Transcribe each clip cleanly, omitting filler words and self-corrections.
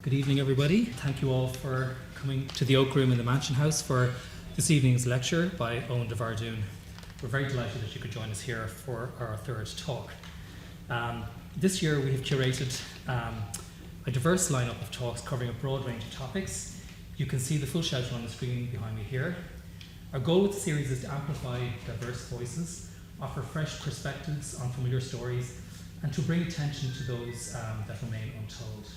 Good evening, everybody. Thank you all for coming to the Oak Room in the Mansion House for this evening's lecture by Oein DeBhairduin. We're very delighted that you could join us here for our third talk. This year we have curated a diverse lineup of talks covering a broad range of topics. You can see the full schedule on the screen behind me here. Our goal with the series is to amplify diverse voices, offer fresh perspectives on familiar stories, and to bring attention to those that remain untold.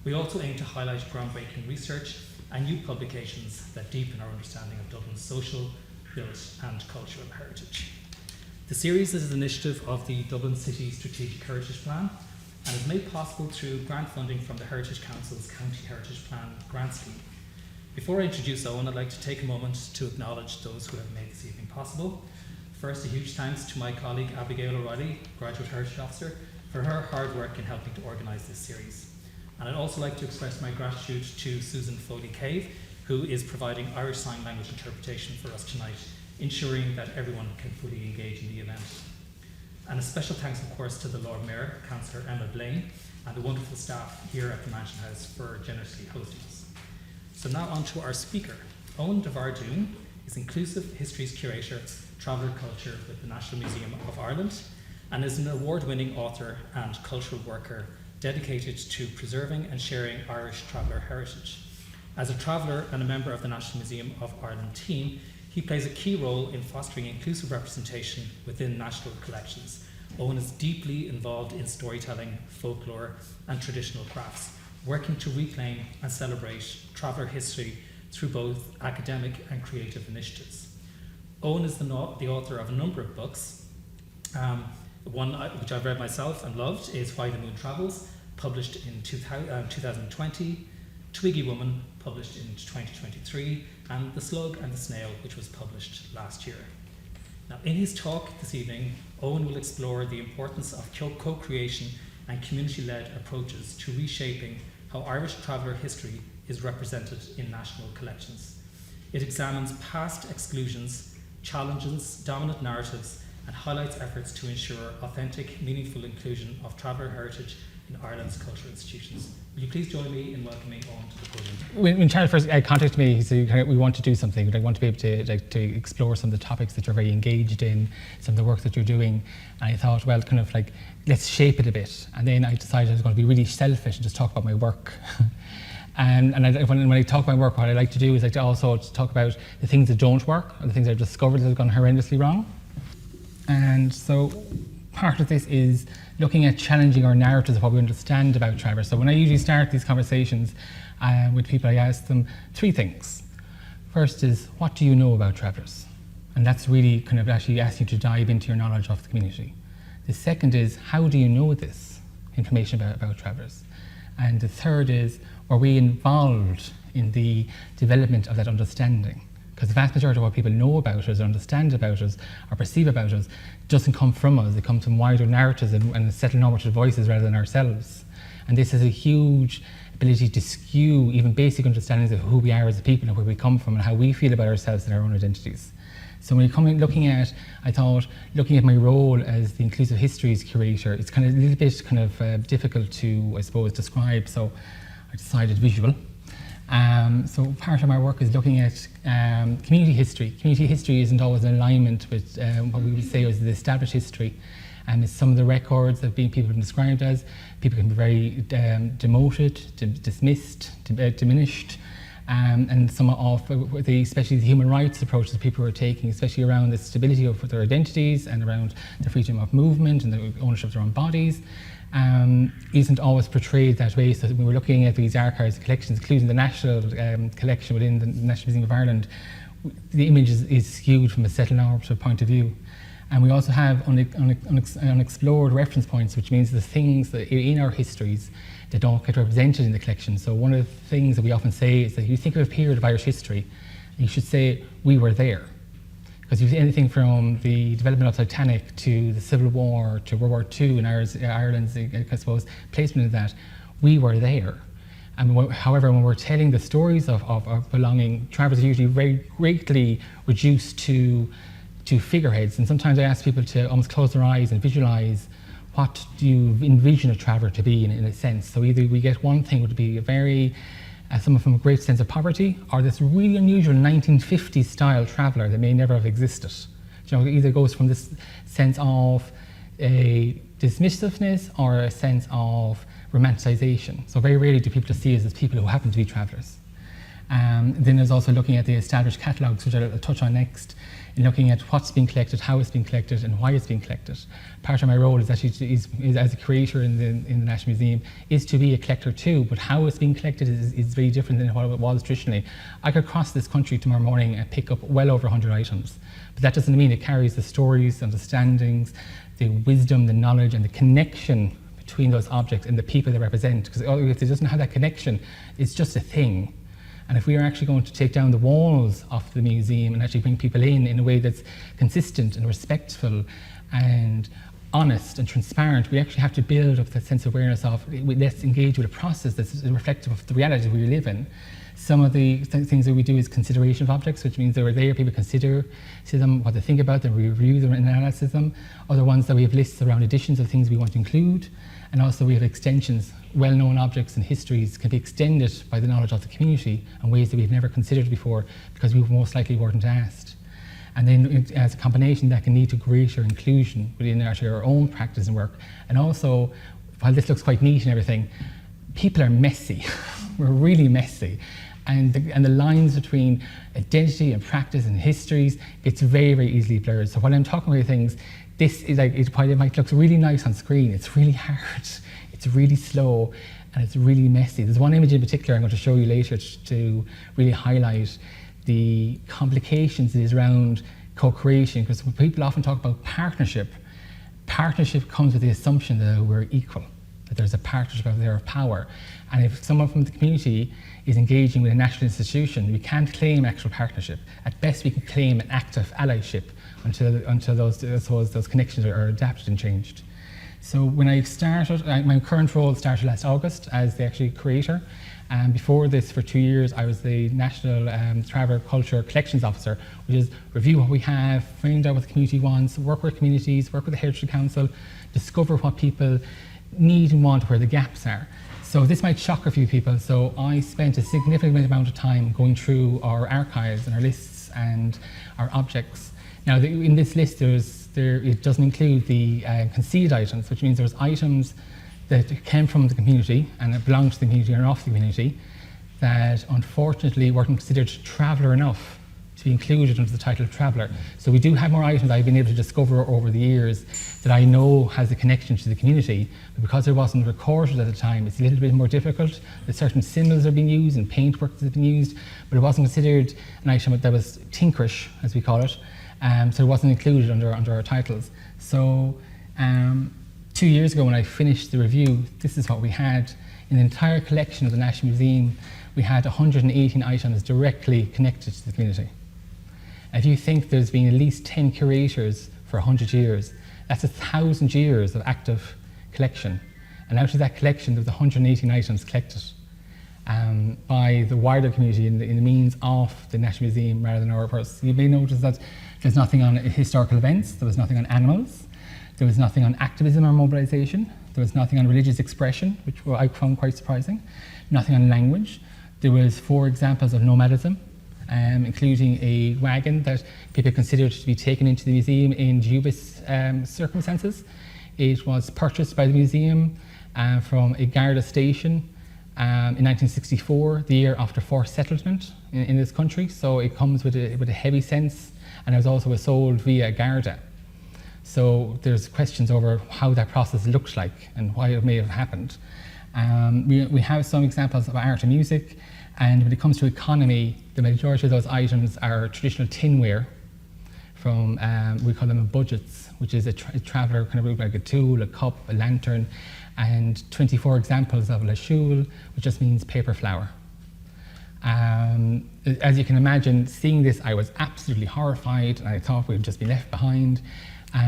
We also aim to highlight groundbreaking research and new publications that deepen our understanding of Dublin's social, built and cultural heritage. The series is an initiative of the Dublin City Strategic Heritage Plan and is made possible through grant funding from the Heritage Council's County Heritage Plan grant scheme. Before I introduce Owen, I'd like to take a moment to acknowledge those who have made this evening possible. First, a huge thanks to my colleague Abigail O'Reilly, Graduate Heritage Officer, for her hard work in helping to organise this series. And I'd also like to express my gratitude to Susan Foley-Cave, who is providing Irish Sign Language interpretation for us tonight, ensuring that everyone can fully engage in the event. And a special thanks, of course, to the Lord Mayor, Councillor Emma Blaine, and the wonderful staff here at the Mansion House for generously hosting us. So now on to our speaker. Oein DeBhairduin is Inclusive Histories Curator, Traveller Culture with the National Museum of Ireland, and is an award-winning author and cultural worker dedicated to preserving and sharing Irish traveller heritage. As a traveller and a member of the National Museum of Ireland team, he plays a key role in fostering inclusive representation within national collections. Owen is deeply involved in storytelling, folklore and traditional crafts, working to reclaim and celebrate traveller history through both academic and creative initiatives. Owen is the author of a number of books. One which I've read myself and loved is Why the Moon Travels, published in 2020, Twiggy Woman, published in 2023, and The Slug and the Snail, which was published last year. Now, in his talk this evening, Owen will explore the importance of co-creation and community-led approaches to reshaping how Irish traveller history is represented in national collections. It examines past exclusions, challenges dominant narratives, and highlights efforts to ensure authentic, meaningful inclusion of traveller heritage in Ireland's cultural institutions. Will you please join me in welcoming Owen to the podium? When Charlie first contacted me, he said, we want to do something. I want to be able to explore some of the topics that you're very engaged in, some of the work that you're doing. And I thought, well, let's shape it a bit. And then I decided I was going to be really selfish and just talk about my work. When I talk about my work, what I like to do is to also talk about the things that don't work, or the things I've discovered that have gone horrendously wrong. And so part of this is looking at challenging our narratives of what we understand about travellers. So when I usually start these conversations with people, I ask them three things. First is, what do you know about travellers? And that's really actually asking you to dive into your knowledge of the community. The second is, how do you know this information about travellers? And the third is, were we involved in the development of that understanding? Because the vast majority of what people know about us, or understand about us, or perceive about us, doesn't come from us. It comes from wider narratives and settled normative voices rather than ourselves. And this has a huge ability to skew even basic understandings of who we are as a people and where we come from and how we feel about ourselves and our own identities. So when you're looking at my role as the Inclusive Histories Curator, it's a little bit difficult to, I suppose, describe. So I decided visual. So part of my work is looking at community history. Community history isn't always in alignment with what we would say is the established history. And it's some of the records that people have been described as. People can be very demoted, dismissed, diminished. And some of especially the human rights approaches people are taking, especially around the stability of their identities and around the freedom of movement and the ownership of their own bodies. Isn't always portrayed that way. So when we're looking at these archives and collections, including the national collection within the National Museum of Ireland, the image is skewed from a settled normative point of view. And we also have unexplored reference points, which means the things that in our histories that don't get represented in the collection. So one of the things that we often say is that if you think of a period of Irish history, you should say, we were there. Because you see anything from the development of Titanic to the Civil War to World War II and Ireland's, I suppose, placement of that, we were there. And however, when we're telling the stories of belonging, travellers are usually very greatly reduced to figureheads. And sometimes I ask people to almost close their eyes and visualise what do you envision a traveller to be in a sense. So either we get one thing would be a very, someone from a great sense of poverty, or this really unusual 1950s style traveller that may never have existed. You know, it either goes from this sense of a dismissiveness or a sense of romanticisation. So very rarely do people see us as people who happen to be travellers. Then there's also looking at the established catalogues, which I'll touch on next, in looking at what's being collected, how it's being collected, and why it's being collected. Part of my role is actually is as a curator in the National Museum is to be a collector too, but how it's being collected is very different than what it was traditionally. I could cross this country tomorrow morning and pick up well over 100 items, but that doesn't mean it carries the stories, understandings, the wisdom, the knowledge, and the connection between those objects and the people they represent. Because if it doesn't have that connection, it's just a thing. And if we are actually going to take down the walls of the museum and actually bring people in a way that's consistent and respectful and honest and transparent, we actually have to build up that sense of awareness of, let's engage with a process that's reflective of the reality we live in. Some of the things that we do is consideration of objects, which means they're there, people consider them, what they think about them, review them and analyze them. Other ones that we have lists around editions of things we want to include. And also we have extensions. Well-known objects and histories can be extended by the knowledge of the community in ways that we've never considered before because we most likely weren't asked. And then as a combination that can lead to greater inclusion within actually our own practice and work. And also, while this looks quite neat and everything, people are messy. We're really messy. And the lines between identity and practice and histories, it's very, very easily blurred. So when I'm talking about things, this is like, while it might look really nice on screen, it's really hard, it's really slow, and it's really messy. There's one image in particular I'm going to show you later to really highlight the complications that is around co-creation, because when people often talk about partnership comes with the assumption that we're equal, that there's a partnership out there of power. And if someone from the community is engaging with a national institution, we can't claim actual partnership. At best, we can claim an active allyship until those connections are adapted and changed. So when I started, my current role started last August as the actual curator. And before this, for 2 years, I was the National Traveller Culture Collections Officer, which is review what we have, find out what the community wants, work with communities, work with the Heritage Council, discover what people need and want, where the gaps are. So this might shock a few people. So I spent a significant amount of time going through our archives and our lists and our objects. Now, in this list, it doesn't include the conceded items, which means there's items that came from the community and that belong to the community and are off the community that unfortunately weren't considered traveller enough to be included under the title of traveller. So we do have more items I've been able to discover over the years that I know has a connection to the community, but because it wasn't recorded at the time, it's a little bit more difficult. That certain symbols are being used and paintwork that's been used, but it wasn't considered an item that was tinkerish, as we call it. So it wasn't included under our titles. So 2 years ago when I finished the review, this is what we had. In the entire collection of the National Museum, we had 118 items directly connected to the community. If you think there's been at least 10 curators for 100 years, that's 1,000 years of active collection. And out of that collection, there was 118 items collected by the wider community in the means of the National Museum rather than our purse. You may notice that there's nothing on historical events, there was nothing on animals, there was nothing on activism or mobilisation, there was nothing on religious expression, which I found quite surprising, nothing on language. There was 4 examples of nomadism, including a wagon that people considered to be taken into the museum in dubious circumstances. It was purchased by the museum from a Garda station in 1964, the year after forced settlement in this country. So it comes with a heavy sense, and it was also sold via Garda. So there's questions over how that process looked like and why it may have happened. We have some examples of art and music, and when it comes to economy, the majority of those items are traditional tinware from, we call them budgets, which is a traveller kind of like a tool, a cup, a lantern, and 24 examples of la choule, which just means paper flower. As you can imagine, seeing this, I was absolutely horrified, and I thought we'd just be left behind.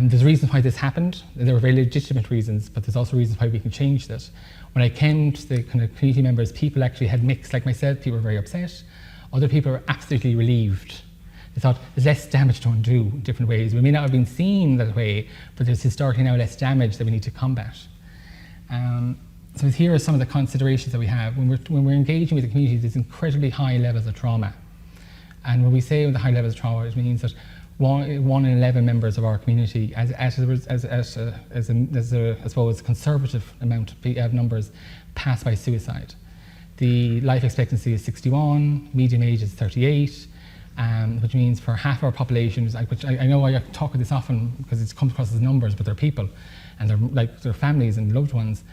There's reasons why this happened. There were very legitimate reasons, but there's also reasons why we can change this. When I came to the kind of community members, people actually had mixed, like myself, people were very upset. Other people were absolutely relieved we thought there's less damage to undo in different ways. We may not have been seen that way, but there's historically now less damage that we need to combat. So here are some of the considerations that we have. When we're engaging with the community, there's incredibly high levels of trauma. And when we say the high levels of trauma, it means that 1 in 11 members of our community, as I suppose, conservative amount of numbers, pass by suicide. The life expectancy is 61, median age is 38, which means for half our population, which I know I talk about this often because it comes across as numbers, but they're people, and they're families and loved ones.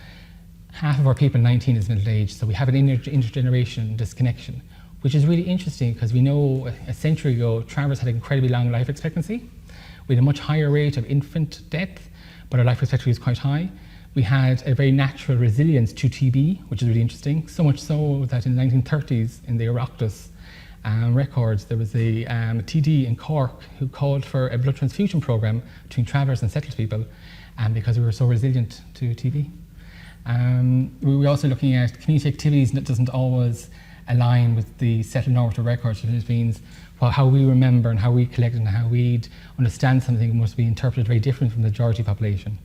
Half of our people 19 is middle age, so we have an intergeneration disconnection, which is really interesting because we know a century ago Travers had an incredibly long life expectancy. We had a much higher rate of infant death, but our life expectancy was quite high. We had a very natural resilience to TB, which is really interesting, so much so that in the 1930s, in the Oireachtas records, there was a TD in Cork who called for a blood transfusion programme between Travers and settled people because we were so resilient to TB. We were also looking at community activities that doesn't always align with the settled normative records, which means how we remember and how we collect and how we understand something must be interpreted very different from the majority population.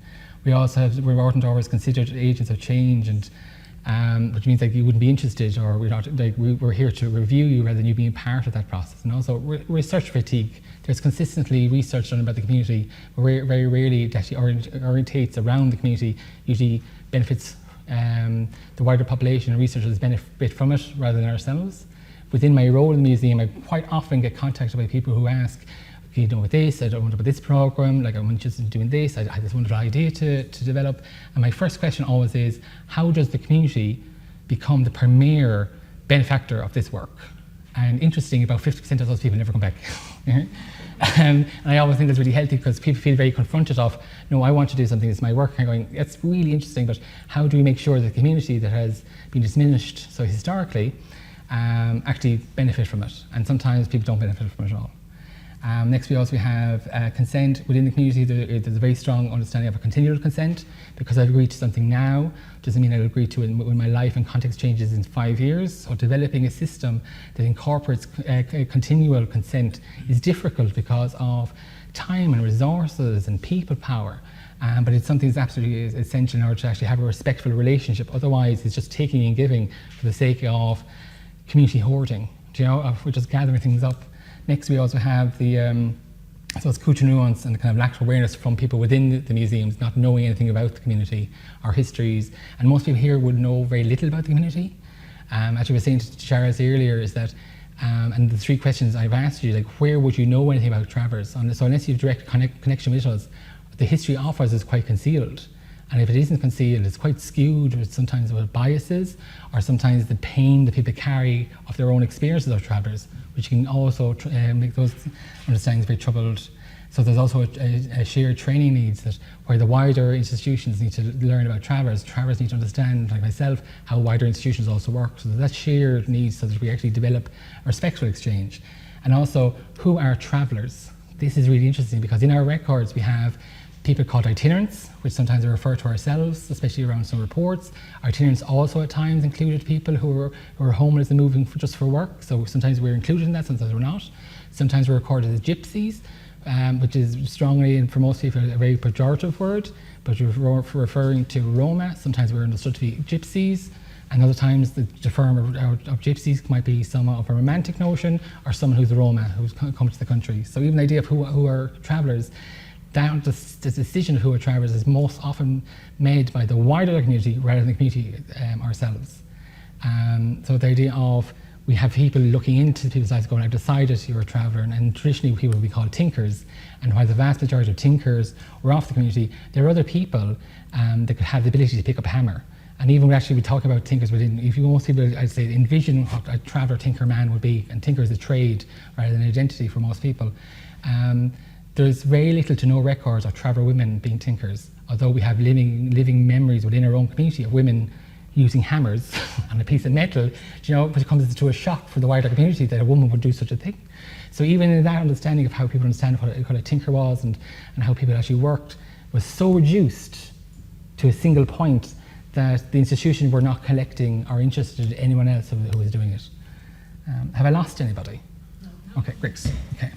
We also weren't always considered agents of change, and which means you wouldn't be interested, or we're here to review you rather than you being part of that process. And also research fatigue. There's consistently research done about the community, but very rarely it actually orientates around the community, usually benefits the wider population, and researchers benefit from it rather than ourselves. Within my role in the museum, I quite often get contacted by people who ask, you know, with this, I don't want about this program, I'm interested in doing this, I had this wonderful idea to develop. And my first question always is, how does the community become the premier benefactor of this work? And interesting, about 50% of those people never come back. And I always think that's really healthy because people feel very confronted of, no, I want to do something, it's my work. I'm going, that's really interesting, but how do we make sure that the community that has been diminished so historically actually benefit from it? And sometimes people don't benefit from it at all. Next, we also have consent within the community. There's a very strong understanding of a continual consent. Because I've agreed to something now doesn't mean I'll agree to it when my life and context changes in 5 years. So developing a system that incorporates continual consent is difficult because of time and resources and people power. But it's something that's absolutely essential in order to actually have a respectful relationship. Otherwise, it's just taking and giving for the sake of community hoarding. We're just gathering things up. Next, we also have the cultural nuance and the kind of lack of awareness from people within the museums, not knowing anything about the community, our histories. And most people here would know very little about the community. As you were saying to Charles earlier, is that, and the 3 questions I've asked you, where would you know anything about Travers? So unless you have direct connection with us, the history of us is quite concealed. And if it isn't concealed, it's quite skewed, sometimes with biases, or sometimes the pain that people carry of their own experiences of Travers, which can also make those understandings very troubled. So there's also a shared training needs that where the wider institutions need to learn about Travers need to understand, like myself, how wider institutions also work. So that shared needs so that we actually develop a respectful exchange. And also, who are travellers? This is really interesting because in our records we have people called itinerants, which sometimes we refer to ourselves, especially around some reports. Itinerants also at times included people who were homeless and moving just for work. So sometimes we're included in that, sometimes we're not. Sometimes we're recorded as gypsies, which is strongly, and for most people, a very pejorative word, but we're referring to Roma. Sometimes we're understood to be gypsies, and other times the term of gypsies might be someone of a romantic notion or someone who's a Roma, who's come to the country. So even the idea of who are travellers, down to the decision of who are travellers is most often made by the wider community rather than the community ourselves. So the idea of we have people looking into people's lives going, I've decided you're a traveller, and traditionally people would be called tinkers, and while the vast majority of tinkers were off the community, there are other people that could have the ability to pick up a hammer. And even actually we talk about tinkers within, if you most people, I'd say, envision what a traveller tinker man would be, and tinker is a trade rather than an identity for most people. There's very little to no records of traveller women being tinkers, although we have living memories within our own community of women using hammers on a piece of metal, but it comes to a shock for the wider community that a woman would do such a thing. So even in that understanding of how people understand what a tinker was and how people actually worked was so reduced to a single point that the institution were not collecting or interested in anyone else who was doing it. Have I lost anybody? No. Okay, great. Okay.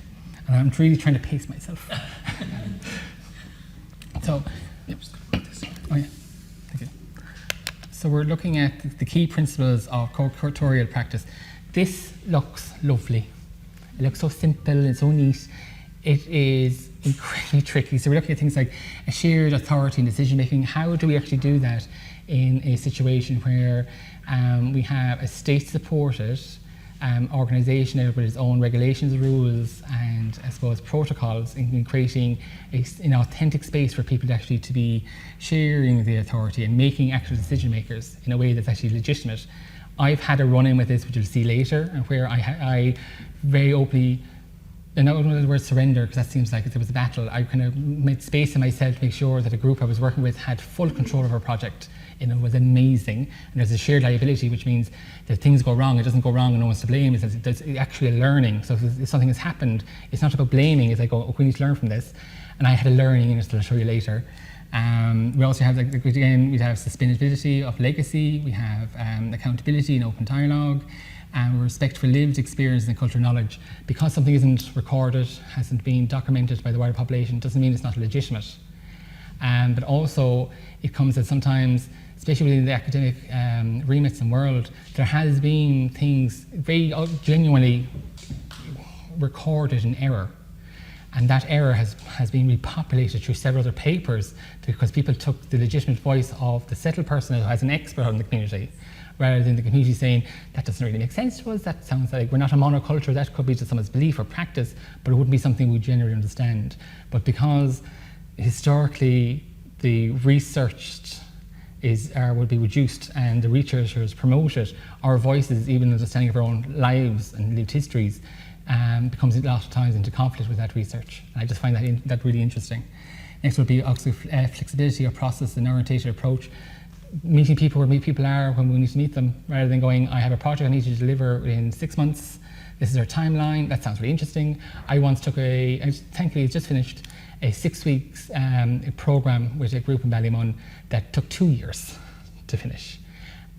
And I'm really trying to pace myself. So, yep. Oh yeah, thank you. So we're looking at the key principles of co-curatorial practice. This looks lovely. It looks so simple and so neat. It is incredibly tricky. So we're looking at things like a shared authority in decision making. How do we actually do that in a situation where we have a state-supported organisation with its own regulations, rules, and I suppose protocols in creating an authentic space for people actually to be sharing the authority and making actual decision makers in a way that's actually legitimate. I've had a run-in with this, which you'll see later, and where I very openly, and not only the word surrender, because that seems like there was a battle, I kind of made space in myself to make sure that a group I was working with had full control of our project. And it was amazing. And there's a shared liability, which means that if things go wrong, it doesn't go wrong and no one's to blame. There's actually a learning. So if something has happened, it's not about blaming. It's like, oh, we need to learn from this. And I had a learning in it that I'll show you later. We also have, again, we have sustainability of legacy. We have accountability and open dialogue. And respect for lived experience and cultural knowledge. Because something isn't recorded, hasn't been documented by the wider population, doesn't mean it's not legitimate. But also, it comes that sometimes, especially within the academic remits and world, there has been things very genuinely recorded in error. And that error has been repopulated through several other papers because people took the legitimate voice of the settled person as an expert on the community, rather than the community saying, that doesn't really make sense to us, that sounds like we're not a monoculture, that could be just someone's belief or practice, but it wouldn't be something we generally understand. But because historically the researched would be reduced and the researchers promoted, our voices, even understanding of our own lives and lived histories, becomes a lot of times into conflict with that research. And I just find that really interesting. Next would be also flexibility of process and orientated approach. Meeting people where people are when we need to meet them, rather than going, I have a project I need to deliver in 6 months, this is our timeline, that sounds really interesting. I once took thankfully it's just finished, a 6 weeks program with a group in Ballymun that took 2 years to finish.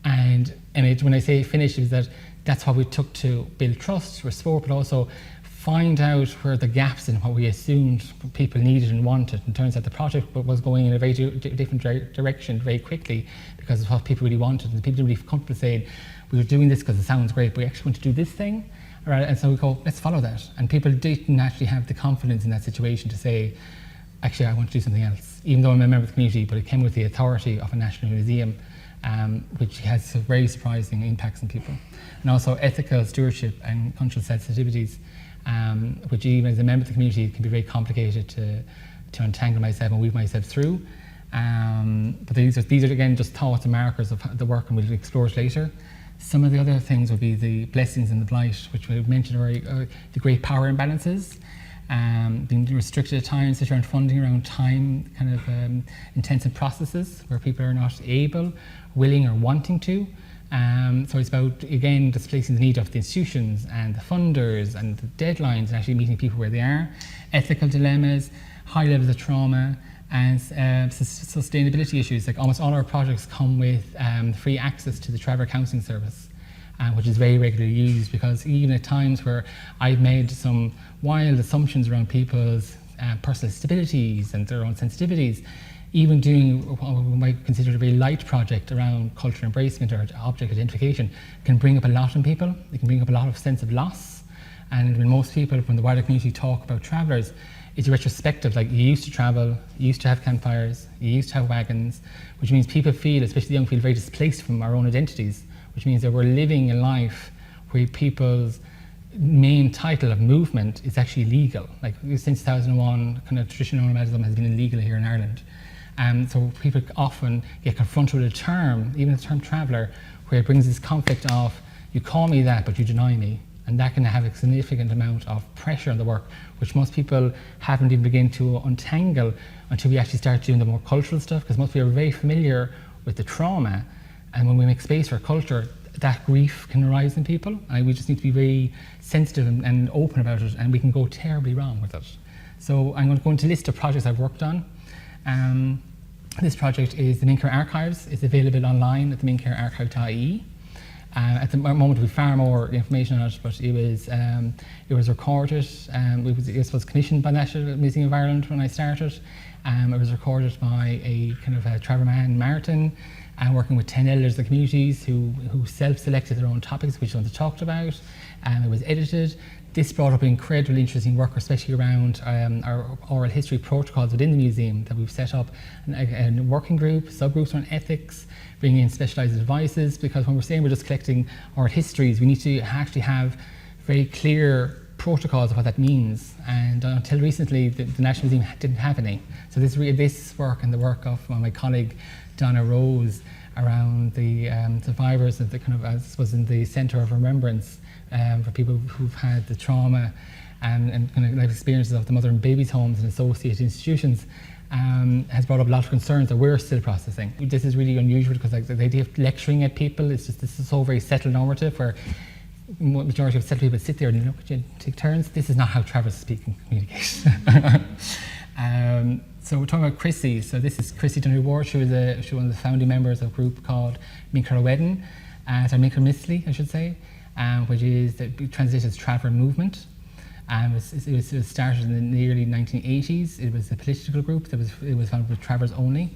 And when I say finish, it was that's what we took to build trust, restore, but also find out where the gaps in what we assumed people needed and wanted. And turns out the project was going in a very different direction very quickly because of what people really wanted. And people didn't really comfortable saying, we were doing this because it sounds great, but we actually want to do this thing. Right? And so we go, let's follow that. And people didn't actually have the confidence in that situation to say, actually, I want to do something else. Even though I'm a member of the community, but it came with the authority of a national museum, which has very surprising impacts on people. And also ethical stewardship and cultural sensitivities, which even as a member of the community can be very complicated to untangle myself and weave myself through. But these are again just thoughts and markers of the work, and we'll explore it later. Some of the other things would be the blessings and the blight, which we've mentioned already, the great power imbalances, being restricted at times, especially around funding, around time, kind of intensive processes where people are not able, willing or wanting to. So it's about, again, displacing the need of the institutions and the funders and the deadlines and actually meeting people where they are. Ethical dilemmas, high levels of trauma, and sustainability issues. Like almost all our projects come with free access to the Traveller Counselling Service, which is very regularly used, because even at times where I've made some wild assumptions around people's personal stabilities and their own sensitivities, even doing what we might consider a very light project around cultural embracement or object identification can bring up a lot in people. It can bring up a lot of sense of loss. And when most people from the wider community talk about travellers, it's retrospective, like you used to travel, you used to have campfires, you used to have wagons, which means people feel, especially young people, very displaced from our own identities, which means that we're living a life where people's main title of movement is actually legal. Like since 2001, kind of traditional nomadism has been illegal here in Ireland. So people often get confronted with a term, even the term traveller, where it brings this conflict of, you call me that, but you deny me. And that can have a significant amount of pressure on the work, which most people haven't even begun to untangle until we actually start doing the more cultural stuff, because most people are very familiar with the trauma. And when we make space for culture, that grief can arise in people. And we just need to be very sensitive and open about it, and we can go terribly wrong with it. So I'm going to go into a list of projects I've worked on. This project is the Main Care Archives. It's available online at the maincarearchive.ie. At the moment, we have far more information on it, but it was recorded. It was commissioned by the National Museum of Ireland when I started. It was recorded by a kind of a Trevor Man Martin, working with 10 elders of the communities who self-selected their own topics, which ones they talked about. It was edited. This brought up incredibly interesting work, especially around our oral history protocols within the museum that we've set up, a working group, subgroups on ethics, bringing in specialised advices, because when we're saying we're just collecting oral histories, we need to actually have very clear protocols of what that means. And until recently, the National Museum didn't have any. So this work and the work of my colleague Donna Rose around the survivors of the kind of, as was in the centre of remembrance for people who've had the trauma and kind of life experiences of the mother and babies homes and associated institutions, has brought up a lot of concerns that we're still processing. This is really unusual because like, the idea of lecturing at people, this is so very settled normative where the majority of settled people sit there and look at you, take turns. This is not how Travis speak and communicate. So we're talking about Chrissy. So this is Chrissy Dunleary Ward. She was one of the founding members of a group called Mincar Wedden, or Mincar Misli, I should say, which is translated as Traveller Movement. It was started in the early 1980s. It was a political group it was founded with Travellers only.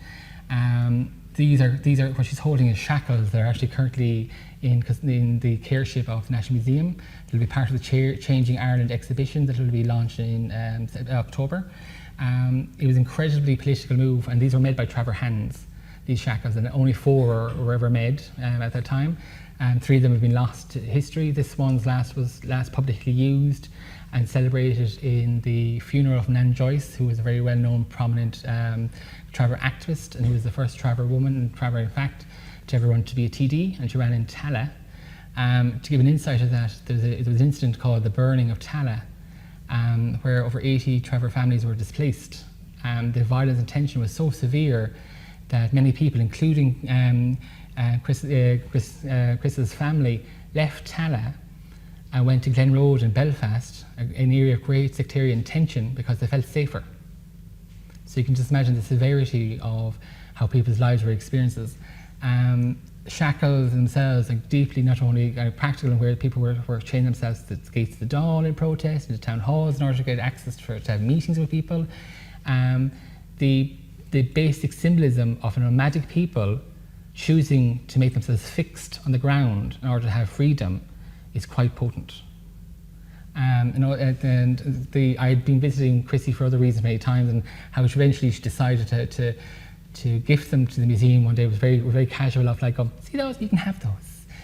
These are what she's holding as shackles. They're actually currently in the careship of the National Museum. They'll be part of the Changing Ireland exhibition that will be launched in October. It was an incredibly political move, and these were made by Trevor hands, these shackles, and only 4 were ever made at that time. 3 of them have been lost to history. This one's was last publicly used and celebrated in the funeral of Nan Joyce, who was a very well-known, prominent Trevor activist, and who was the first Trevor woman, and Trevor, in fact, to ever run to be a TD, and she ran in Tala. To give an insight of that, there was an incident called the burning of Tala, where over 80 Trevor families were displaced. The violence and tension was so severe that many people, including Chris's family, left Tala and went to Glen Road in Belfast, an area of great sectarian tension, because they felt safer. So you can just imagine the severity of how people's lives were experiences. Shackles themselves are deeply not only practical, and where people were chaining themselves to the gates of the Dáil in protest, into town halls in order to get access to have meetings with people. The basic symbolism of a nomadic people choosing to make themselves fixed on the ground in order to have freedom is quite potent. I had been visiting Chrissy for other reasons many times, and how eventually she decided to gift them to the museum one day. It was very casual of like, see those, you can have those.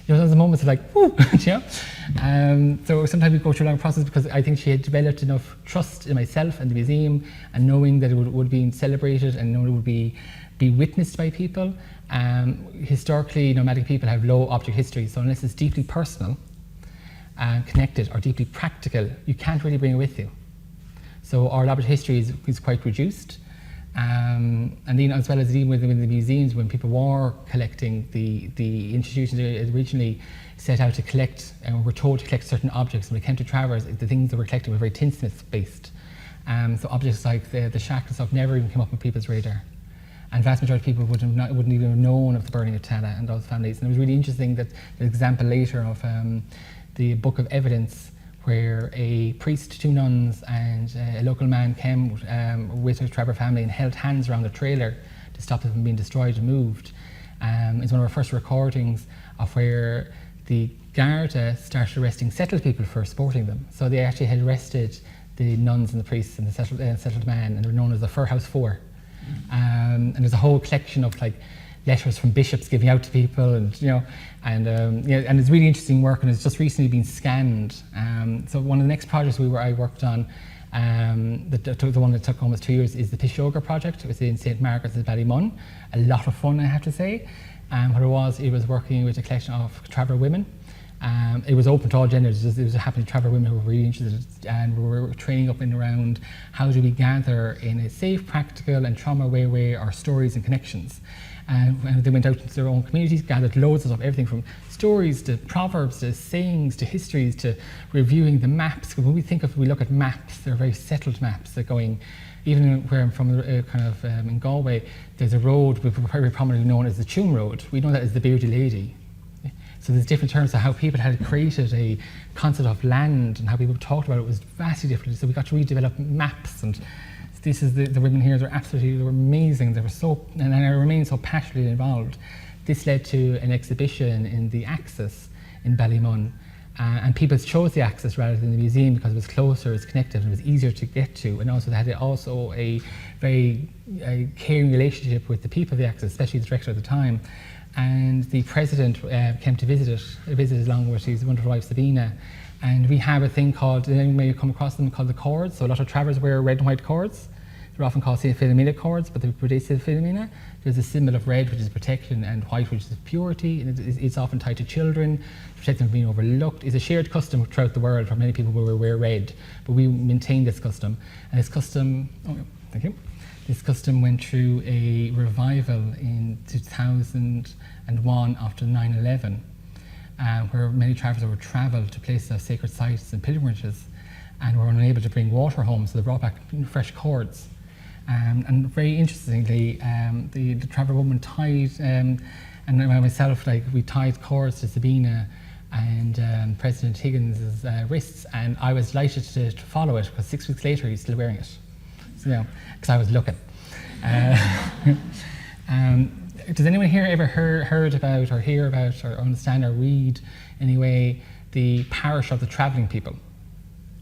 You know, there was moments of like, woo, you know. So sometimes we go through a long process, because I think she had developed enough trust in myself and the museum, and knowing that it would be celebrated and knowing it would be witnessed by people. Historically, nomadic people have low object history, so unless it's deeply personal, connected, or deeply practical, you can't really bring it with you. So our object history is quite reduced. And then, as well as even within the museums, when people were collecting, the institutions originally set out to collect, and were told to collect certain objects. When it came to Travers, the things that were collected were very tinsmith based. So objects like the shackle stuff never even came up on people's radar. And vast majority of people wouldn't even have known of the burning of Tala and those families. And it was really interesting that the example later of the book of evidence, where a priest, 2 nuns, and a local man came with a Trevor family and held hands around a trailer to stop it from being destroyed and moved. It's one of our first recordings of where the Garda started arresting settled people for sporting them. So they actually had arrested the nuns and the priests and the settled man, and they were known as the Fur House Four. And there's a whole collection of like letters from bishops giving out to people, and and it's really interesting work, and it's just recently been scanned. So one of the next projects I worked on, the one that took almost 2 years, is the Pishoga project. It was in St. Margaret's in Ballymun. A lot of fun, I have to say. What it was working with a collection of Trevor women. It was open to all genders. It was happening to Trevor women who were really interested, and we were training up and around how do we gather in a safe, practical and trauma-aware way our stories and connections. And they went out into their own communities, gathered loads of stuff, everything from stories to proverbs to sayings to histories to reviewing the maps. When we look at maps, they're very settled maps. They're going, even where I'm from, in Galway, there's a road very prominently known as the Tune Road. We know that as the Bearded Lady. So there's different terms of how people had created a concept of land and how people talked about it was vastly different. So we got to redevelop maps, and this is the women here, they were amazing. They were so, and I remain so passionately involved. This led to an exhibition in the Axis in Ballymun. And people chose the Axis rather than the museum because it was closer, it was connected, and it was easier to get to. And also they had a very caring relationship with the people of the Axis, especially the director at the time. And the president came to visit along with his wonderful wife Sabina. And we have a thing called, you may have come across them, called the cords. So a lot of travellers wear red and white cords. They're often called St. Philomena cords, but they predate St. Philomena. There's a symbol of red, which is protection, and white, which is purity. And it's often tied to children, to protect them from being overlooked. It's a shared custom throughout the world, where many people will wear red, but we maintain this custom. And this custom, thank you. This custom went through a revival in 2001 after 9/11, where many travellers would travel to places of sacred sites and pilgrimages, and were unable to bring water home, so they brought back fresh cords. And very interestingly, the traveller woman tied, and myself, we tied cords to Sabina and President Higgins' wrists, and I was delighted to follow it, because 6 weeks later he's still wearing it. So, because I was looking. Does anyone here ever heard about or hear about or understand or read anyway the parish of the travelling people?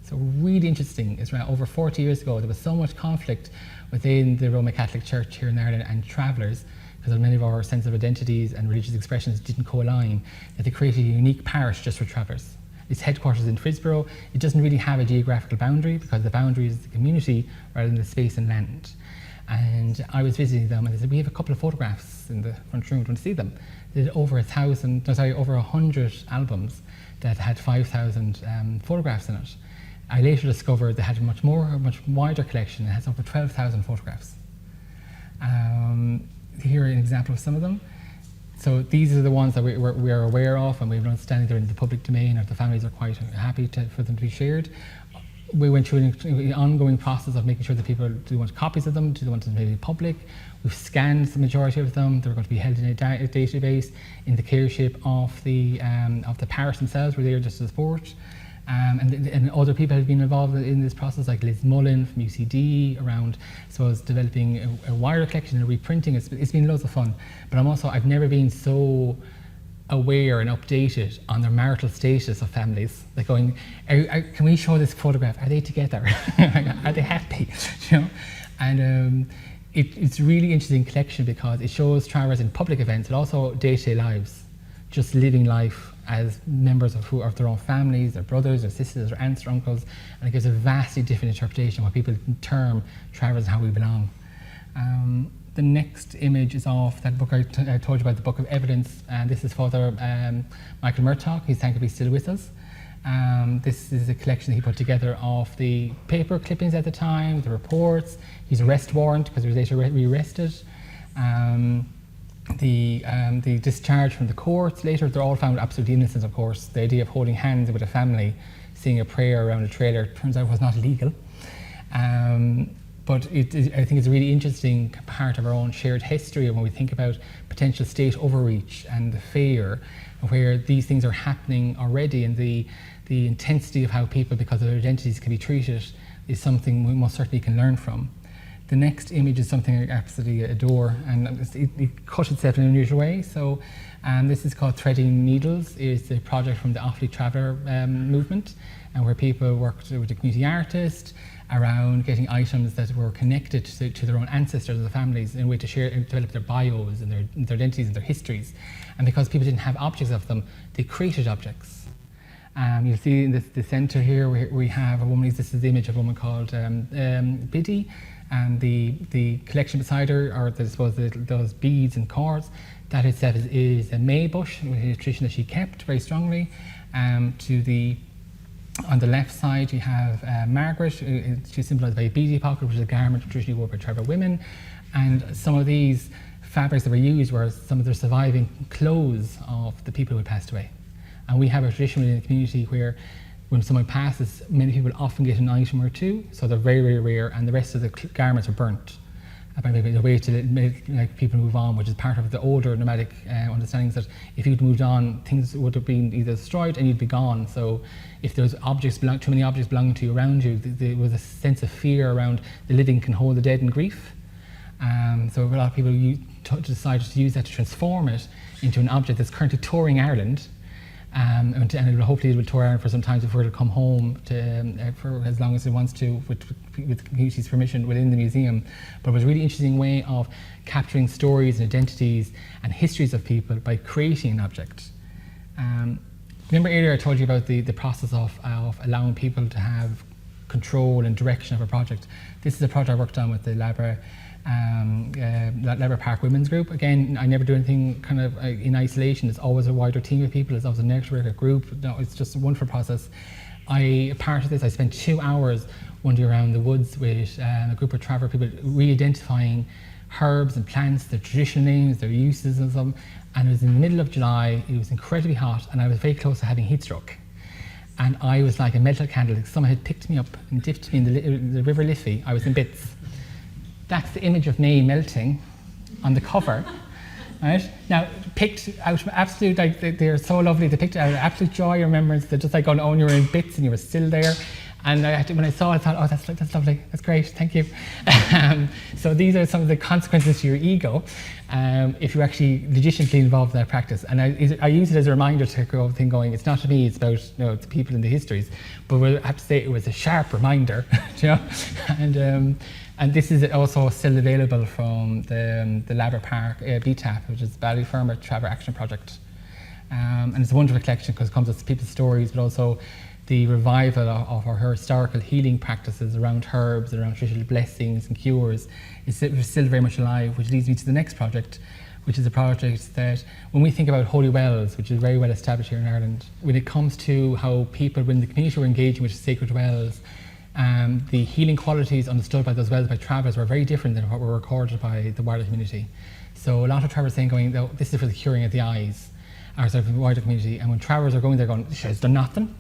So really interesting, it's around over 40 years ago, there was so much conflict within the Roman Catholic Church here in Ireland and travellers, because many of our sense of identities and religious expressions didn't co-align, that they created a unique parish just for travellers. Its headquarters in Frisborough. It doesn't really have a geographical boundary, because the boundary is the community rather than the space and land. And I was visiting them, and they said, we have a couple of photographs in the front room, do you want to see them? They did over 100 albums that had 5,000 photographs in it. I later discovered they had a much wider collection. It has over 12,000 photographs. Here are an example of some of them. So these are the ones that we are aware of, and we have an understanding they're in the public domain, or the families are quite happy for them to be shared. We went through an ongoing process of making sure that people do want copies of them, do they want them to be public. We've scanned the majority of them. They're going to be held in a database in the careship of the parish themselves. We're there just to support. And other people have been involved in this process, like Liz Mullen from UCD, around, I suppose, developing a wider collection and reprinting. It's been loads of fun. But I've never been so aware and updated on their marital status of families. Like going, can we show this photograph? Are they together? Are they happy? You know? And it's a really interesting collection, because it shows travellers in public events, but also day-to-day lives, just living life as members of their own families, their brothers, their sisters, their aunts, or uncles, and it gives a vastly different interpretation of what people term travellers and how we belong. The next image is of that book I told you about, the Book of Evidence, and this is Father Michael Murtaugh. He's thankfully still with us. This is a collection he put together of the paper clippings at the time, the reports, his arrest warrant, because he was later re-arrested. The discharge from the courts later, they're all found absolutely innocent, of course. The idea of holding hands with a family, saying a prayer around a trailer, turns out was not illegal. But I think it's a really interesting part of our own shared history when we think about potential state overreach and the fear, where these things are happening already, and the intensity of how people, because of their identities, can be treated is something we most certainly can learn from. The next image is something I absolutely adore, and it cut itself in an unusual way. So this is called Threading Needles. It's a project from the Offaly Traveller movement, and where people worked with a community artist around getting items that were connected to their own ancestors and their families in a way to share and develop their bios and their identities and their histories. And because people didn't have objects of them, they created objects. You'll see in the centre here we have a woman. This is the image of a woman called Biddy, and the collection beside her are those beads and cords. That itself is a May bush, a tradition that she kept very strongly. On the left side you have Margaret. She's symbolised by a beady pocket, which is a garment traditionally worn by tribal women. And some of these fabrics that were used were some of the surviving clothes of the people who had passed away. And we have a tradition within the community where when someone passes, many people often get an item or two, so they're very, very rare, and the rest of the garments are burnt. about maybe a way to make people move on, which is part of the older nomadic understandings that if you'd moved on, things would have been either destroyed and you'd be gone. So if there's too many objects belonging to you around you, there was a sense of fear around the living can hold the dead in grief. So a lot of people decided to use that to transform it into an object that's currently touring Ireland. And hopefully it will tour Ireland for some time before it'll come home for as long as it wants to, with the community's permission within the museum. But it was a really interesting way of capturing stories and identities and histories of people by creating an object. Remember earlier I told you about the process of allowing people to have control and direction of a project. This is a project I worked on with the Labra Park Women's Group. Again, I never do anything kind of in isolation. It's always a wider team of people. It's always a network, a group. No, it's just a wonderful process. Part of this, I spent 2 hours wandering around the woods with a group of traveller people, re-identifying herbs and plants, their traditional names, their uses and some. And it was in the middle of July. It was incredibly hot, and I was very close to having heat stroke. And I was like a metal candle. Someone had picked me up and dipped me in the River Liffey. I was in bits. That's the image of me melting on the cover, right? Now, picked out of absolute, like, they're so lovely, they picked out of absolute joy and remembrance. They're just like going, oh, you were in bits and you were still there. And when I saw it, I thought, oh, that's lovely, that's great, thank you. So these are some of the consequences to your ego if you're actually legitimately involved in that practice. And I use it as a reminder to go thing going, it's not to me, it's about it's people in the histories. But I have to say it was a sharp reminder, And this is also still available from the Labra Park BTAP, which is Ballyfermot Traveller Action Project. And it's a wonderful collection because it comes with people's stories, but also the revival of our historical healing practices around herbs, around traditional blessings and cures is still very much alive, which leads me to the next project, which is a project that when we think about holy wells, which is very well established here in Ireland, when it comes to how people when the community were engaging with sacred wells, the healing qualities understood by those wells by travellers were very different than what were recorded by the wider community. So a lot of travellers saying, oh, this is for the curing of the eyes, or sort of the wider community. And when travellers are going there going, it's done nothing,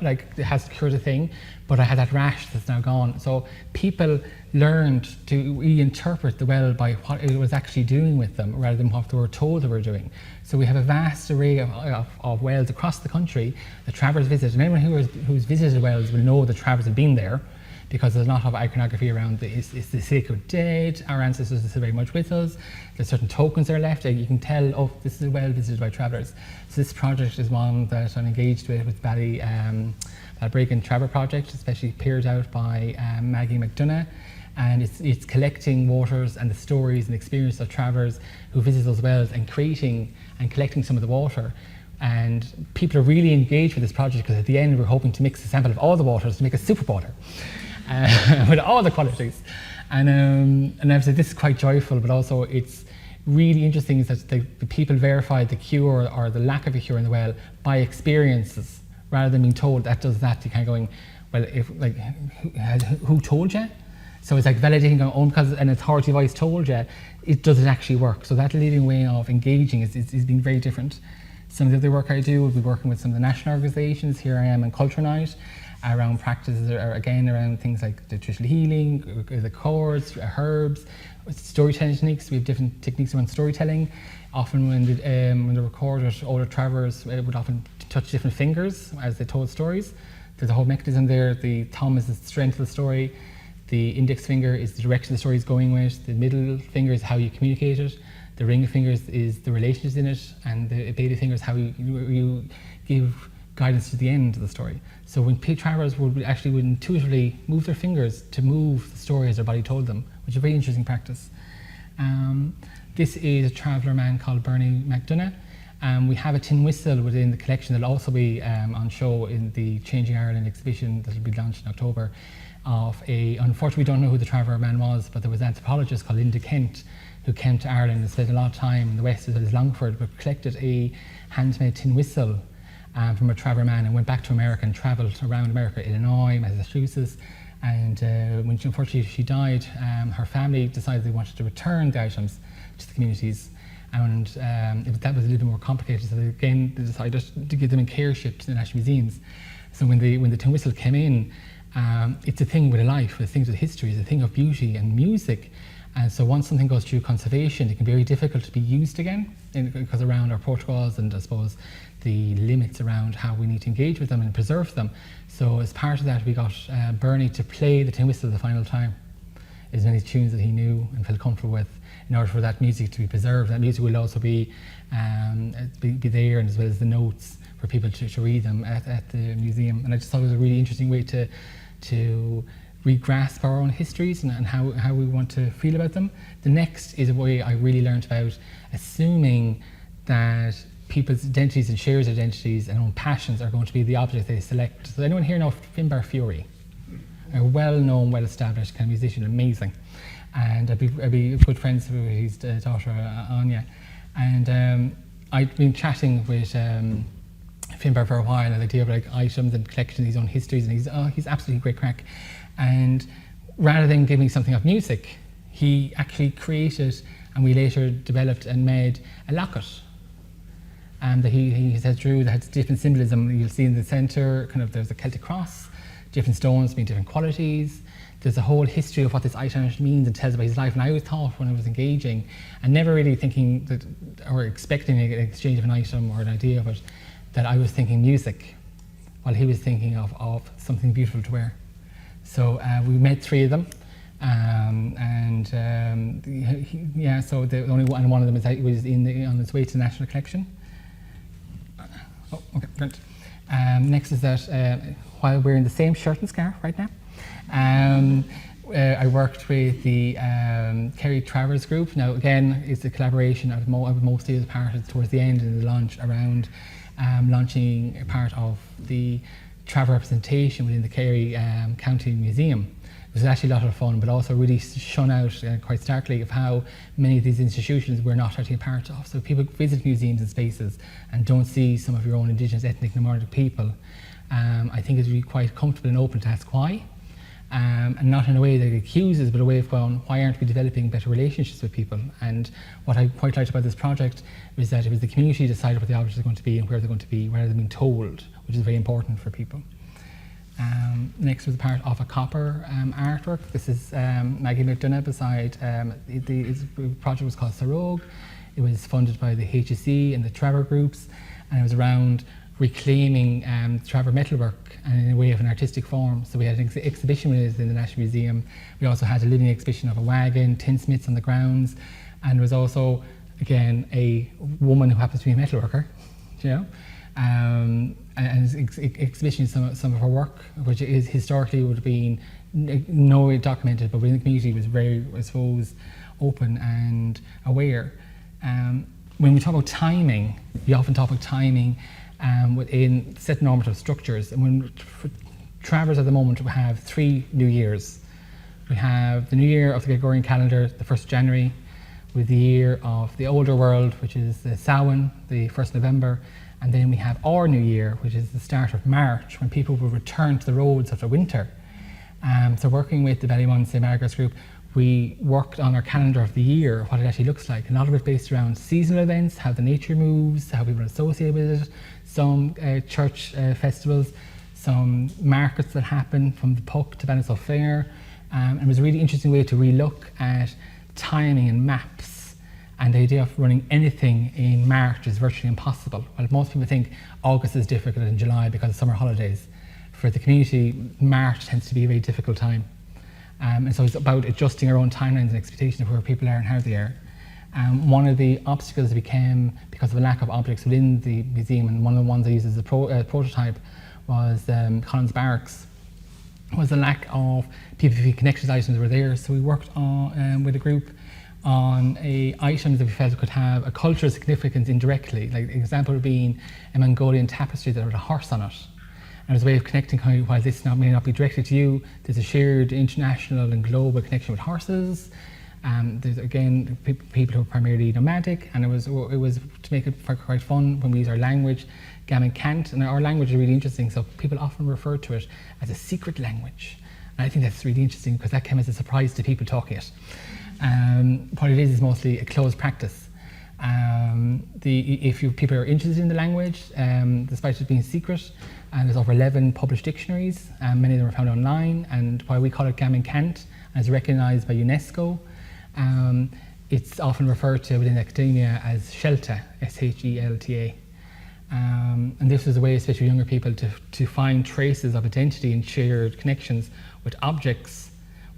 like it has cured a thing, but I had that rash that's now gone. So people learned to reinterpret the well by what it was actually doing with them rather than what they were told they were doing. So we have a vast array of wells across the country that travellers visit, and anyone who's visited wells will know that travellers have been there because there's a lot of iconography around is the sacred dead, our ancestors are still very much with us, there's certain tokens that are left, you can tell, oh, this is a well visited by travellers. So this project is one that I'm engaged with Ballybragan Traveller Project, especially peered out by Maggie McDonough, and it's collecting waters and the stories and experience of travellers who visit those wells and creating and collecting some of the water. And people are really engaged with this project because at the end we're hoping to mix a sample of all the waters to make a super water with all the qualities. And I've said this is quite joyful, but also it's really interesting is that the people verify the cure or the lack of a cure in the well by experiences rather than being told that does that. You're kind of going, well, if like who told you? So it's like validating our own because an authority voice told you, does it actually work? So that living way of engaging is being very different. Some of the other work I do will be working with some of the national organisations. Here I am on Culture Night around practices, again around things like the traditional healing, the chords, herbs, storytelling techniques. We have different techniques around storytelling. Often when the recorders, older travellers would often touch different fingers as they told stories. There's a whole mechanism there. The thumb is the strength of the story. The index finger is the direction the story is going with. The middle finger is how you communicate it. The ring of fingers is the relationships in it. And the baby finger is how you give guidance to the end of the story. So when travellers would intuitively move their fingers to move the story as their body told them, which is a very interesting practice. This is a traveller man called Bernie McDonough. We have a tin whistle within the collection that'll also be on show in the Changing Ireland exhibition that'll be launched in October. Unfortunately, we don't know who the traveller man was, but there was an anthropologist called Linda Kent who came to Ireland and spent a lot of time in the west as well as Longford, but collected a handmade tin whistle from a traveller man and went back to America and travelled around America, Illinois, Massachusetts. And when unfortunately she died, her family decided they wanted to return the items to the communities. And that was a little bit more complicated, so they decided to give them in careship to the National Museums. So when the tin whistle came in, it's a thing with a life, it's things with history, it's a thing of beauty and music. And so once something goes through conservation, it can be very difficult to be used again because around our protocols and I suppose the limits around how we need to engage with them and preserve them. So as part of that, we got Bernie to play the tin whistle the final time, as many tunes that he knew and felt comfortable with, in order for that music to be preserved. That music will also be there, and as well as the notes for people to read them at the museum. And I just thought it was a really interesting way to re-grasp our own histories and how we want to feel about them. The next is a way I really learned about assuming that people's identities and shared identities and own passions are going to be the object they select. Does anyone here know Finbar Fury? A well-known, well-established kind of musician, amazing. And I'd be good friends with his daughter Anya. And I'd been chatting with Finbar for a while, and the idea of like items and collections, his own histories, and he's absolutely great crack. And rather than giving something of music, he actually created, and we later developed and made a locket that he said drew that had different symbolism. You'll see in the centre, kind of there's a Celtic cross, different stones mean different qualities. There's a whole history of what this item means and tells about his life. And I always thought when I was engaging, and never really thinking that or expecting an exchange of an item or an idea of it, that I was thinking music, while he was thinking of something beautiful to wear. So we made 3 of them, so the only one of them was on its way to the National Collection. Oh, okay, great. Next is that while we're in the same shirt and scarf right now, I worked with the Kerry Travers group. Now again, it's a collaboration I was mostly as part of towards the end in the launch around launching a part of the travel representation within the Kerry County Museum. It was actually a lot of fun, but also really shone out quite starkly of how many of these institutions we're not actually a part of. So people visit museums and spaces and don't see some of your own Indigenous, ethnic, nomadic people. I think it's really quite comfortable and open to ask why. And not in a way that accuses, but a way of going, why aren't we developing better relationships with people? And what I quite liked about this project was that it was the community decided what the objects are going to be and where they're going to be, where they're being told, which is very important for people. Next was part of a copper artwork. This is Maggie McDonough beside, the project was called Sarog. It was funded by the HSE and the Trevor groups, and it was around reclaiming Trevor metalwork and in a way of an artistic form. So we had an exhibition with it in the National Museum. We also had a living exhibition of a wagon, tinsmiths on the grounds, and there was also, again, a woman who happens to be a metalworker, you know, and exhibition some of her work, which is historically would have been no way documented, but within the community was very, I suppose, open and aware. When we talk about timing, we often talk about timing within set normative structures. And when Travers at the moment, we have 3 New Years. We have the New Year of the Gregorian calendar, the 1st January, with the year of the older world, which is the Samhain, the 1st November, and then we have our New Year, which is the start of March, when people will return to the roads after winter. So working with the Ballymun St. Margaret's group, we worked on our calendar of the year, what it actually looks like. A lot of it based around seasonal events, how the nature moves, how people associate with it, some church festivals, some markets that happen from the Puck to Ballinasloe Fair. And it was a really interesting way to re-look at timing and maps. And the idea of running anything in March is virtually impossible. Well, most people think August is difficult in July because of summer holidays. For the community, March tends to be a very difficult time. And so it's about adjusting our own timelines and expectations of where people are and how they are. One of the obstacles became, because of a lack of objects within the museum, and one of the ones I used as a prototype was Collins Barracks, was the lack of PPP connections items were there. So we worked on, with a group on items that we felt could have a cultural significance indirectly. Like an example being a Mongolian tapestry that had a horse on it. And it was a way of connecting, while this may not be directed to you, there's a shared international and global connection with horses. There's again people who are primarily nomadic, and it was to make it quite fun when we use our language, Gammon Cant, and our language is really interesting. So people often refer to it as a secret language, and I think that's really interesting because that came as a surprise to people talking it. What it is mostly a closed practice. If people are interested in the language, despite it being secret, and there's over 11 published dictionaries, many of them are found online, and while we call it Gammon Cant, and it's recognised by UNESCO, It's often referred to within academia as shelta, S-H-E-L-T-A. And this was a way, especially younger people, to find traces of identity and shared connections with objects,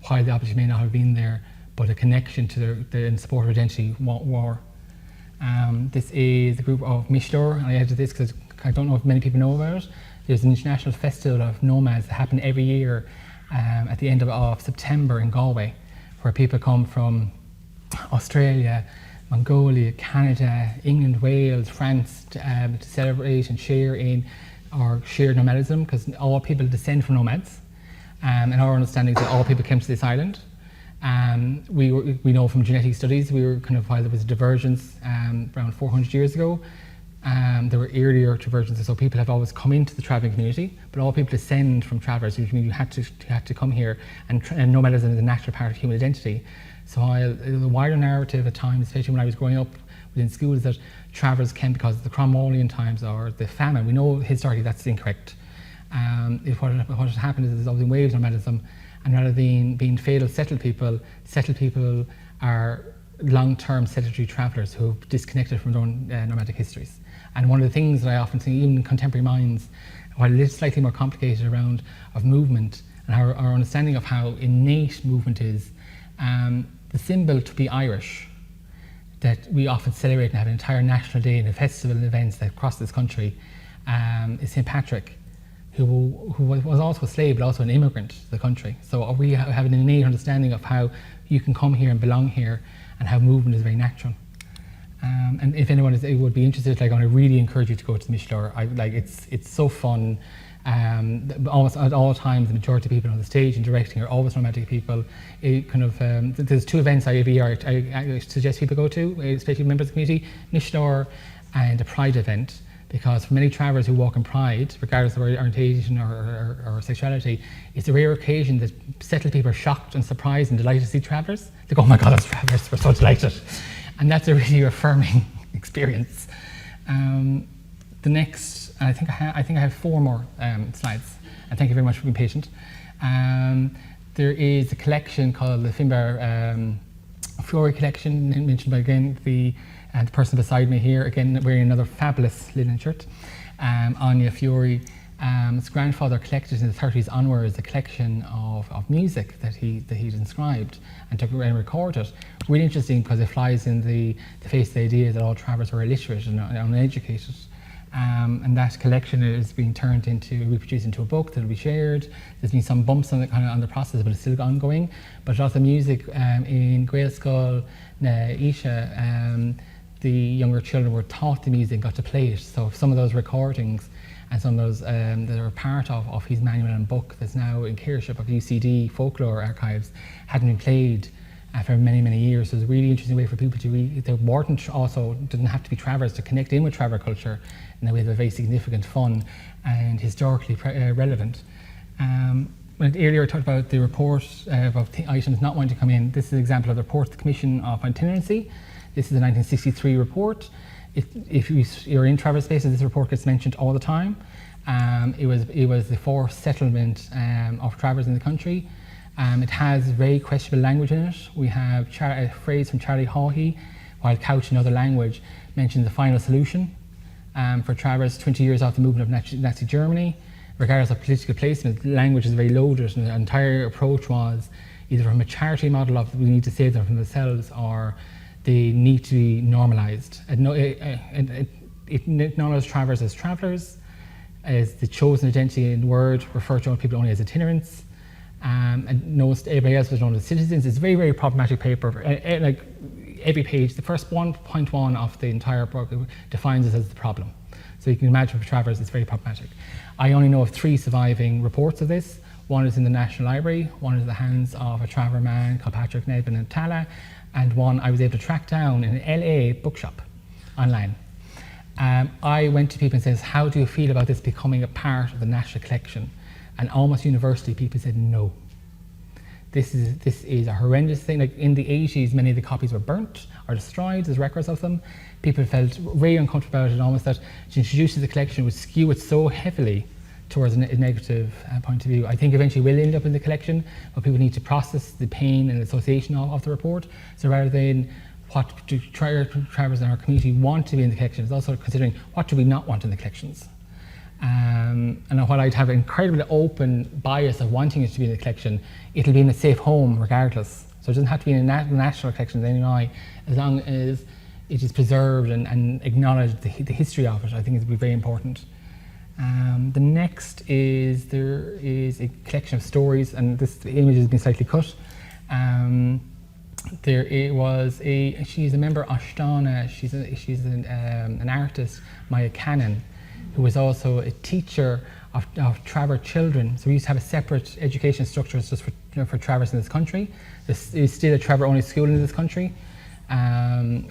while the objects may not have been there, but a connection to the support of identity war. This is a group of Mishlor, and I added this because I don't know if many people know about it. There's an international festival of nomads that happen every year at the end of September in Galway, where people come from Australia, Mongolia, Canada, England, Wales, France to celebrate and share in our shared nomadism, because all people descend from nomads, and our understanding is that all people came to this island. We know from genetic studies, while there was a divergence around 400 years ago, there were earlier divergences, so people have always come into the travelling community, but all people descend from travellers, which means you had to come here, and nomadism is a natural part of human identity. So the wider narrative at times, especially when I was growing up within school, is that travellers came because of the Cromwellian times or the famine. We know historically that's incorrect. What has happened is there's always waves of nomadism, and rather than being fatal settled people are long-term sedentary travellers who have disconnected from their own nomadic histories. And one of the things that I often see, even in contemporary minds, while it is slightly more complicated around of movement and our understanding of how innate movement is, the symbol to be Irish, that we often celebrate and have an entire national day and festival events that cross this country, is St. Patrick, who was also a slave but also an immigrant to the country. So we have an innate understanding of how you can come here and belong here, and how movement is very natural. And if anyone would be interested, I really encourage you to go to the Mishlor. It's so fun. Almost at all times, the majority of people on the stage and directing are always nomadic people. There's two events every year I suggest people go to, especially members of the community: Mishlor and a Pride event. Because for many travellers who walk in Pride, regardless of their orientation or sexuality, it's a rare occasion that settled people are shocked and surprised and delighted to see travellers. They go, "Oh my God, that's travellers! We're so delighted," and that's a really affirming experience. The next, I think I have 4 more slides, and thank you very much for being patient. There is a collection called the Finbar Fiore collection, mentioned by the person beside me here, again wearing another fabulous linen shirt, Anya Fiore. His grandfather collected in the 30s onwards a collection of music that he'd inscribed and took and recorded. Really interesting because it flies in the face of the idea that all travellers were illiterate and uneducated. And that collection is being reproduced into a book that will be shared. There's been some bumps on the process, but it's still ongoing. But lots of music in Gaelscoil, Isha, the younger children were taught the music and got to play it. So some of those recordings and some of those that are part of his manual and book that's now in careship of UCD folklore archives hadn't been played for many, many years. So it's a really interesting way for people to read. The Wharton also didn't have to be travellers to connect in with traveller culture in a way that's very significant, fun and historically relevant. When earlier I talked about the report of items not wanting to come in, this is an example of the report of the Commission of Itinerancy. This is a 1963 report. If you're in travel spaces, this report gets mentioned all the time. It was the forced settlement of travellers in the country. It has very questionable language in it. We have a phrase from Charlie Haughey, while couched in other language, mentions the final solution for travellers 20 years after the movement of Nazi Germany. Regardless of political placement, the language is very loaded, and the entire approach was either from a charity model of we need to save them from themselves, or they need to be normalised. It acknowledges travellers as travellers, as the chosen identity in the word, referred to people only as itinerants, and knows everybody else was known as citizens. It's a very, very problematic paper. Like every page, the first 1.1 of the entire book defines it as the problem. So you can imagine for travellers it's very problematic. I only know of 3 surviving reports of this. One is in the National Library, one is in the hands of a traveller man called Patrick Nedman in Tala, and one I was able to track down in an LA bookshop online. I went to people and said, how do you feel about this becoming a part of the national collection? And almost universally people said no. This is a horrendous thing. Like in the 80s, many of the copies were burnt or destroyed. There's records of them. People felt very uncomfortable about it, and almost that to introduce the collection would skew it so heavily towards a negative point of view. I think eventually will end up in the collection, but people need to process the pain and association of the report. So rather than what do travellers in our community want to be in the collection, it's also considering what do we not want in the collections. And while I'd have an incredibly open bias of wanting it to be in the collection, it'll be in a safe home regardless. So it doesn't have to be in a national collection anyway, as long as it is preserved and acknowledged the history of it. I think it would be very important. The next is there is a collection of stories, and this image has been slightly cut. She's a member of Ashtana. She's an artist, Maya Cannon, who was also a teacher of Traver children. So we used to have a separate education structure just for Travers in this country. There is still a Traver only school in this country,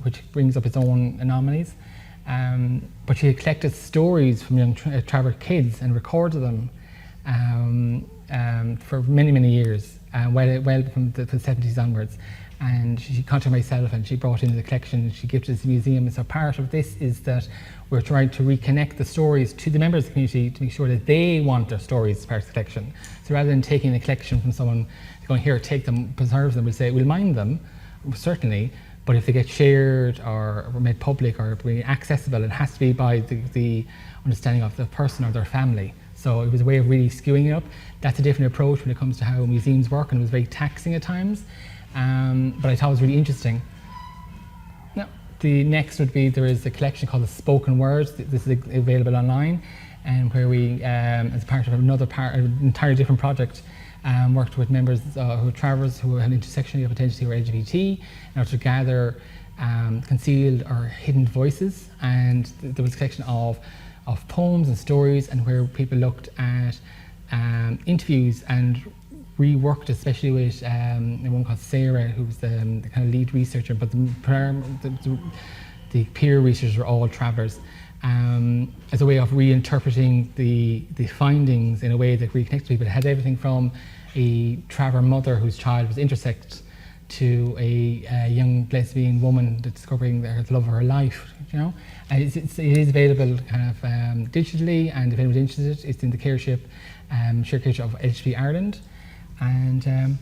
which brings up its own anomalies. But she had collected stories from young Traver kids and recorded them for many, many years, well from the 70s onwards. And she contacted myself and she brought in the collection and she gifted it to the museum. And so part of this is that we're trying to reconnect the stories to the members of the community to make sure that they want their stories as part of the collection. So rather than taking a collection from someone, going here, take them, preserve them, we'll say, we'll mind them, certainly, but if they get shared or made public or accessible, it has to be by the understanding of the person or their family. So it was a way of really skewing it up. That's a different approach when it comes to how museums work, and it was very taxing at times. But I thought it was really interesting. Now, the next would be, there is a collection called the Spoken Words. This is available online, and where we, as part of an entirely different project, worked with members who are Travers who had intersectional identity or LGBT, in order to gather concealed or hidden voices. And there was a collection of poems and stories, and where people looked at interviews and reworked, especially with a woman called Sarah, who was the kind of lead researcher, but the peer researchers were all Travellers, as a way of reinterpreting the findings in a way that reconnected people. It had everything from a Traver mother whose child was intersex to a young lesbian woman discovering the love of her life, you know. And it is available kind of digitally, and if anyone's interested, it's in the Shared Curator of LGBT Ireland. And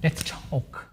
let's talk.